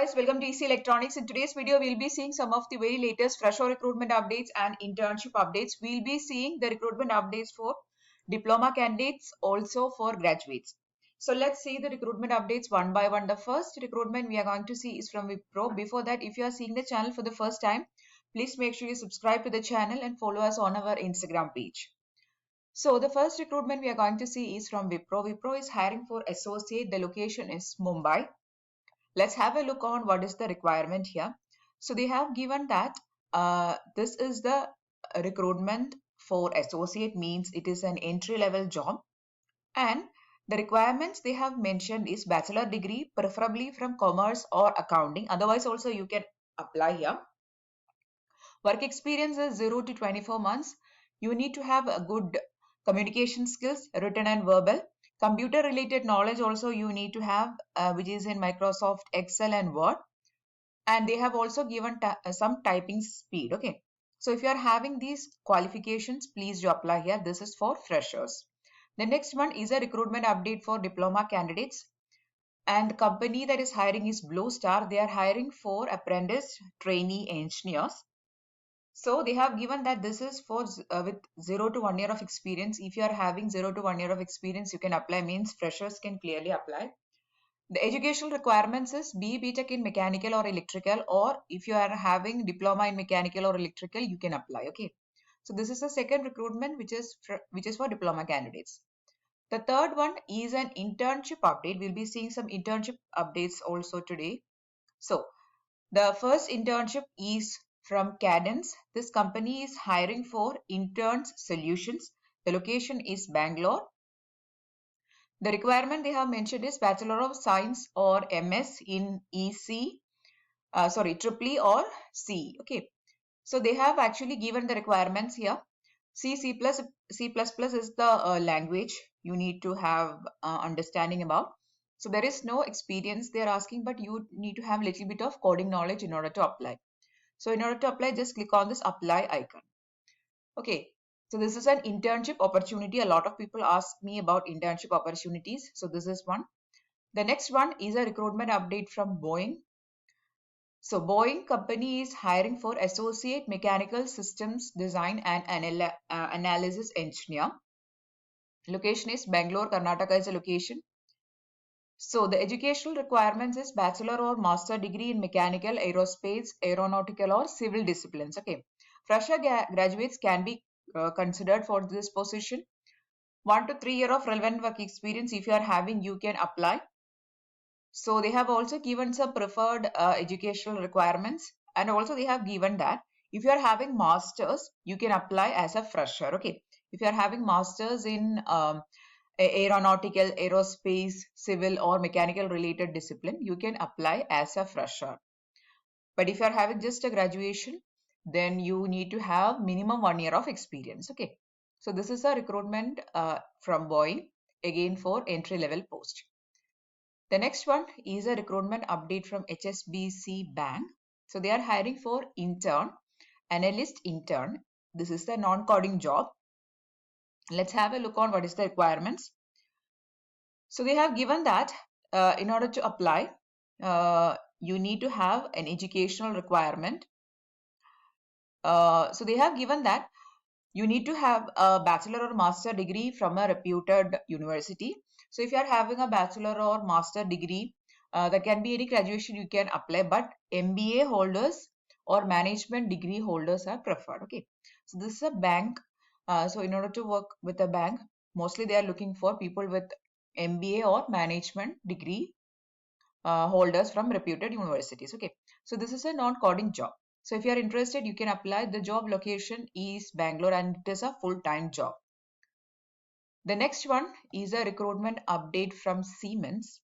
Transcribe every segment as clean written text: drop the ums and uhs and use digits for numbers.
guys, welcome to EC Electronics. In today's video, we'll be seeing some of the very latest fresher recruitment updates and internship updates. We'll be seeing the recruitment updates for diploma candidates, also for graduates. So let's see the recruitment updates one by one. The first recruitment we are going to see is from Wipro. Before that, if you are seeing the channel for the first time, please make sure you subscribe to the channel and follow us on our Instagram page. So the first recruitment we are going to see is from Wipro. Wipro is hiring for associate. The location is Mumbai. Let's have a look on what is the requirement here. So they have given that this is the recruitment for associate, means it is an entry-level job, and the requirements they have mentioned is bachelor degree, preferably from commerce or accounting. Otherwise also you can apply here. Work experience is 0 to 24 months. You need to have a good communication skills, written and verbal. Computer related knowledge also you need to have, which is in Microsoft Excel and Word. And they have also given some typing speed. Okay. So if you are having these qualifications, please do apply here. This is for freshers. The next one is a recruitment update for diploma candidates. And the company that is hiring is Blue Star. They are hiring for apprentice trainee engineers. So they have given that this is for with 0 to 1 year of experience. If you are having 0 to 1 year of experience, you can apply, means freshers can clearly apply. The educational requirements is BTech in mechanical or electrical, or if you are having diploma in mechanical or electrical, you can apply. Okay. So this is the second recruitment, which is for diploma candidates. The third one is an internship update. We'll be seeing some internship updates also today. So the first internship is from Cadence. This company is hiring for interns solutions. The location is Bangalore. The requirement they have mentioned is Bachelor of Science or MS in Triple E or C. Okay. So they have actually given the requirements here. C++ is the language you need to have understanding about. So there is no experience they are asking, but you need to have a little bit of coding knowledge in order to apply. So in order to apply, just click on this apply icon. Okay. So this is an internship opportunity. A lot of people ask me about internship opportunities. So this is one. The next one is a recruitment update from Boeing. So Boeing company is hiring for associate mechanical systems design and analysis engineer. Location is Bangalore, Karnataka is a location. So the educational requirements is bachelor or master degree in mechanical, aerospace, aeronautical or civil disciplines. Okay. Fresher graduates can be considered for this position. 1 to 3 years of relevant work experience, if you are having, you can apply. So they have also given some preferred educational requirements, and also they have given that if you are having masters, you can apply as a fresher. Okay. If you are having masters in aeronautical, aerospace, civil or mechanical related discipline, you can apply as a fresher. But if you are having just a graduation, then you need to have minimum 1 year of experience. Okay. So this is a recruitment from Boeing, again for entry level post. The next one is a recruitment update from HSBC Bank. So they are hiring for intern, analyst intern. This is the non-coding job. Let's have a look on what is the requirements. So they have given that in order to apply, you need to have an educational requirement. So they have given that you need to have a bachelor or master degree from a reputed university. So if you are having a bachelor or master degree, there can be any graduation you can apply, but MBA holders or management degree holders are preferred. Okay. So this is a bank. So in order to work with a bank, mostly they are looking for people with MBA or management degree holders from reputed universities. Okay. So this is a non-coding job. So if you are interested, you can apply. The job location is Bangalore and it is a full-time job. The next one is a recruitment update from Siemens.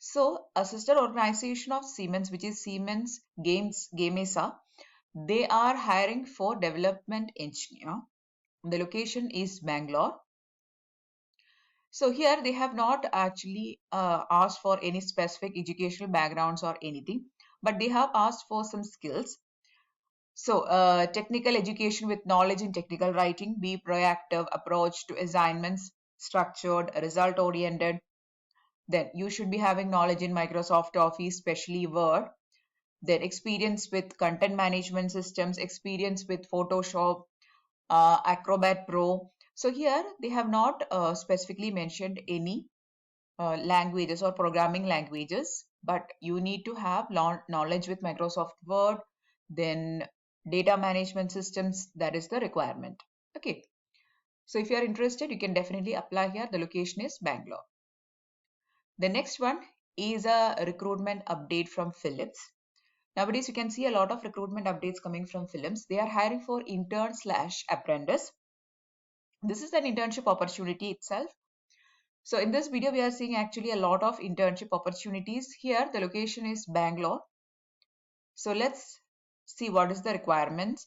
So a sister organization of Siemens, which is Siemens Gamesa, they are hiring for development engineer. The location is Bangalore. So here they have not actually asked for any specific educational backgrounds or anything, but they have asked for some skills. So technical education with knowledge in technical writing, be proactive approach to assignments, structured, result oriented. Then you should be having knowledge in Microsoft Office, especially Word. then experience with content management systems, experience with Photoshop, Acrobat Pro. So here they have not specifically mentioned any languages or programming languages, but you need to have knowledge with Microsoft Word, then data management systems, that is the requirement. Okay, so if you are interested, you can definitely apply here. The location is Bangalore. The next one is a recruitment update from Philips. Nowadays, you can see a lot of recruitment updates coming from Philips. They are hiring for intern slash apprentice. This is an internship opportunity itself. So in this video, we are seeing actually a lot of internship opportunities. Here, the location is Bangalore. So let's see what is the requirements.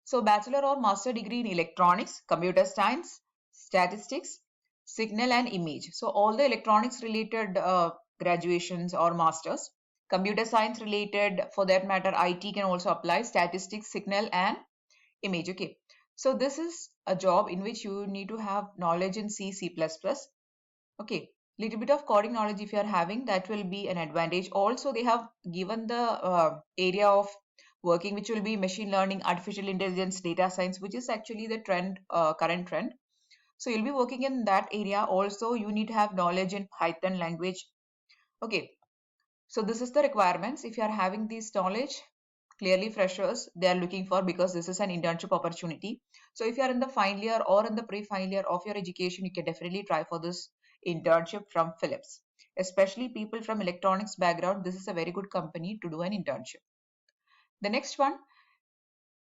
So bachelor or master degree in electronics, computer science, statistics, signal and image. So all the electronics related graduations or masters, computer science related, for that matter, IT can also apply, statistics, signal and image. Okay. So this is a job in which you need to have knowledge in C, C++. Okay, little bit of coding knowledge if you are having, that will be an advantage. Also, they have given the area of working, which will be machine learning, artificial intelligence, data science, which is actually the trend, current trend. So you'll be working in that area. Also, you need to have knowledge in Python language. Okay, so this is the requirements. If you are having this knowledge, clearly freshers they are looking for, because this is an internship opportunity. So if you are in the final year or in the pre-final year of your education, you can definitely try for this internship from Philips. Especially people from electronics background, this is a very good company to do an internship. The next one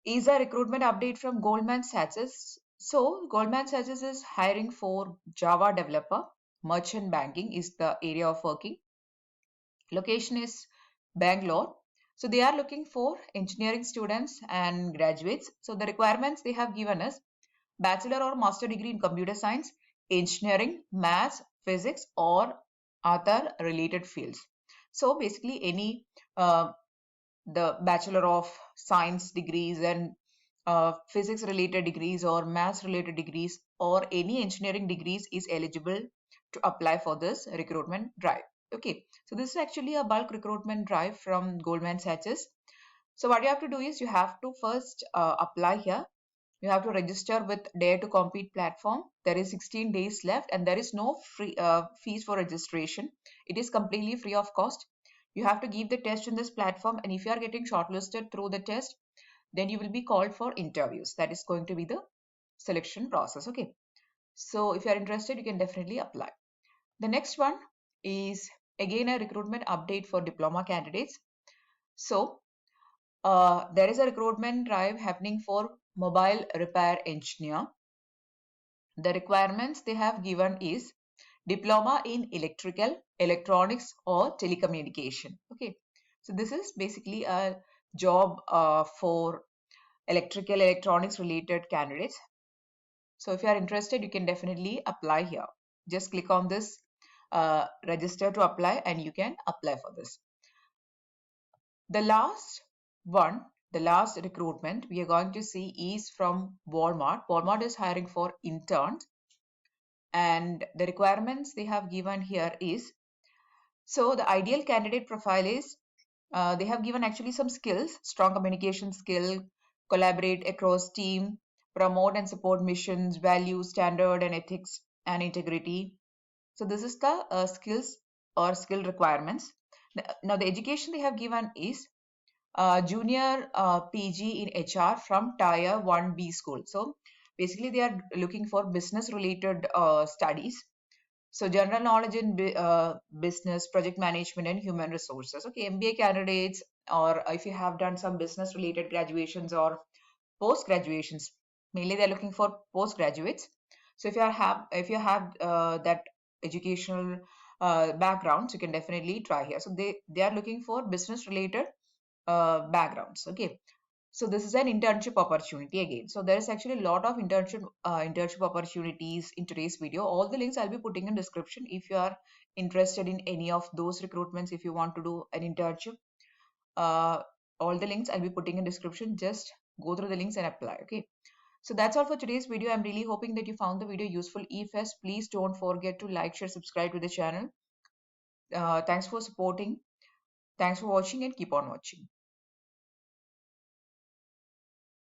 is a recruitment update from Goldman Sachs. So Goldman Sachs is hiring for Java developer. Merchant banking is the area of working. Location is Bangalore. So they are looking for engineering students and graduates. So the requirements they have given us: bachelor or master degree in computer science, engineering, maths, physics, or other related fields. So basically any the bachelor of science degrees and physics related degrees or maths related degrees or any engineering degrees is eligible to apply for this recruitment drive. Okay, so this is actually a bulk recruitment drive from Goldman Sachs. So what you have to do is you have to first apply here. You have to register with Dare to Compete platform. There is 16 days left and there is no free fees for registration. It is completely free of cost. You have to give the test in this platform, and if you are getting shortlisted through the test, then you will be called for interviews. That is going to be the selection process. Okay, so if you are interested, you can definitely apply. The next one is again a recruitment update for diploma candidates. So there is a recruitment drive happening for mobile repair engineer. The requirements they have given is diploma in electrical, electronics or telecommunication. Okay, so this is basically a job for electrical, electronics related candidates. So if you are interested, you can definitely apply here. Just click on this register to apply and you can apply for this. The last one, the last recruitment we are going to see is from Walmart. Walmart is hiring for interns, and the requirements they have given here is, so the ideal candidate profile is they have given actually some skills: strong communication skill, collaborate across team, promote and support missions, values, standard and ethics and integrity. So this is the skills or skill requirements. Now the education they have given is junior PG in HR from Tier 1B school. So basically they are looking for business related studies. So general knowledge in business, project management and human resources. Okay, MBA candidates, or if you have done some business related graduations or post graduations, mainly they're looking for postgraduates. So if you have that educational backgrounds, you can definitely try here. So they are looking for business related backgrounds. Okay, so this is an internship opportunity again. So there is actually a lot of internship opportunities in today's video. All the links I'll be putting in description if you are interested in any of those recruitments. If you want to do an internship, all the links I'll be putting in description. Just go through the links and apply. Okay, so that's all for today's video. I'm really hoping that you found the video useful. If yes, please don't forget to like, share, subscribe to the channel. Thanks for supporting. Thanks for watching and keep on watching.